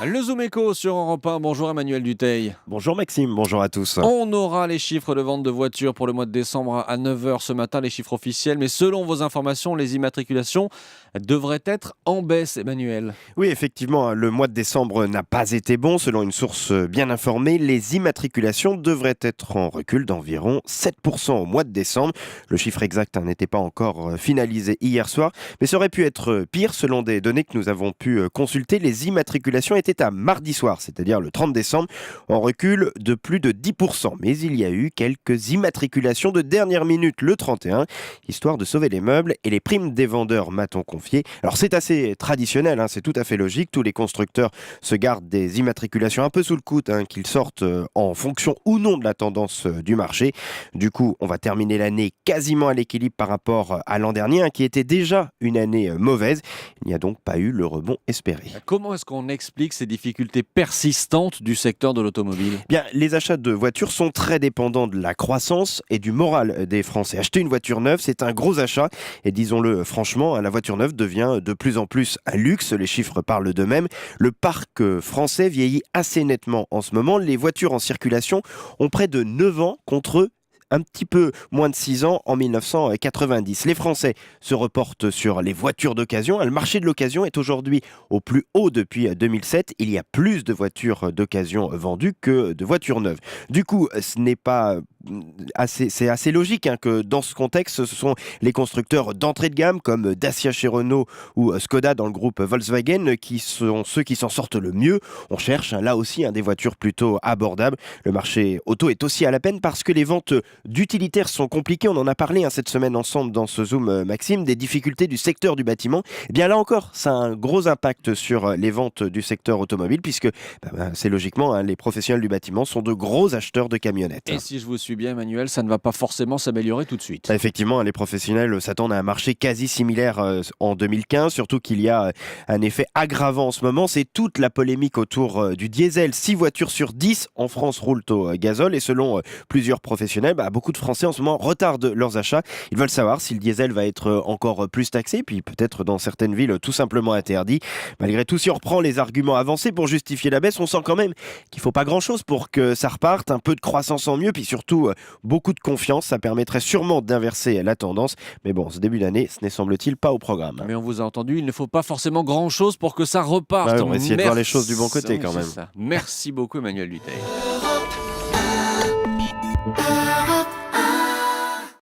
Le Zoom Echo sur Europe 1. Bonjour Emmanuel Dutheil. Bonjour Maxime, bonjour à tous. On aura les chiffres de vente de voitures pour le mois de décembre à 9h ce matin, les chiffres officiels. Mais selon vos informations, les immatriculations devraient être en baisse, Emmanuel. Oui, effectivement, le mois de décembre n'a pas été bon. Selon une source bien informée, les immatriculations devraient être en recul d'environ 7% au mois de décembre. Le chiffre exact n'était pas encore finalisé hier soir, mais ça aurait pu être pire. Selon des données que nous avons pu consulter, les immatriculations étaient à mardi soir, c'est-à-dire le 30 décembre, en recul de plus de 10%. Mais il y a eu quelques immatriculations de dernière minute le 31, histoire de sauver les meubles et les primes des vendeurs, m'a-t-on confié. Alors c'est assez traditionnel, c'est tout à fait logique. Tous les constructeurs se gardent des immatriculations un peu sous le coude, qu'ils sortent en fonction ou non de la tendance du marché. Du coup, on va terminer l'année quasiment à l'équilibre par rapport à l'an dernier, qui était déjà une année mauvaise. Il n'y a donc pas eu le rebond espéré. Comment est-ce qu'on explique ces difficultés persistantes du secteur de l'automobile ? Bien, les achats de voitures sont très dépendants de la croissance et du moral des Français. Acheter une voiture neuve, c'est un gros achat. Et disons-le franchement, la voiture neuve devient de plus en plus un luxe. Les chiffres parlent d'eux-mêmes. Le parc français vieillit assez nettement en ce moment. Les voitures en circulation ont près de 9 ans contre un petit peu moins de 6 ans en 1990. Les Français se reportent sur les voitures d'occasion. Le marché de l'occasion est aujourd'hui au plus haut depuis 2007. Il y a plus de voitures d'occasion vendues que de voitures neuves. Du coup, ce n'est pas c'est assez logique que dans ce contexte, ce sont les constructeurs d'entrée de gamme comme Dacia chez Renault ou Skoda dans le groupe Volkswagen qui sont ceux qui s'en sortent le mieux. On cherche là aussi des voitures plutôt abordables. Le marché auto est aussi à la peine parce que les ventes d'utilitaires sont compliquées. On en a parlé cette semaine ensemble dans ce Zoom, Maxime, des difficultés du secteur du bâtiment. Eh bien là encore, ça a un gros impact sur les ventes du secteur automobile puisque c'est logiquement les professionnels du bâtiment sont de gros acheteurs de camionnettes. Et si je vous suis bien, Emmanuel, ça ne va pas forcément s'améliorer tout de suite. Effectivement, les professionnels s'attendent à un marché quasi similaire en 2015, surtout qu'il y a un effet aggravant en ce moment, c'est toute la polémique autour du diesel. 6 voitures sur 10 en France roulent au gazole et selon plusieurs professionnels, beaucoup de Français en ce moment retardent leurs achats. Ils veulent savoir si le diesel va être encore plus taxé, puis peut-être dans certaines villes tout simplement interdit. Malgré tout, si on reprend les arguments avancés pour justifier la baisse, on sent quand même qu'il ne faut pas grand-chose pour que ça reparte, un peu de croissance en mieux, puis surtout beaucoup de confiance, ça permettrait sûrement d'inverser la tendance. Mais bon, ce début d'année, ce n'est semble-t-il pas au programme. Mais on vous a entendu, il ne faut pas forcément grand-chose pour que ça reparte. On va essayer de voir les choses du bon côté quand même. Merci beaucoup Emmanuel Dutheil.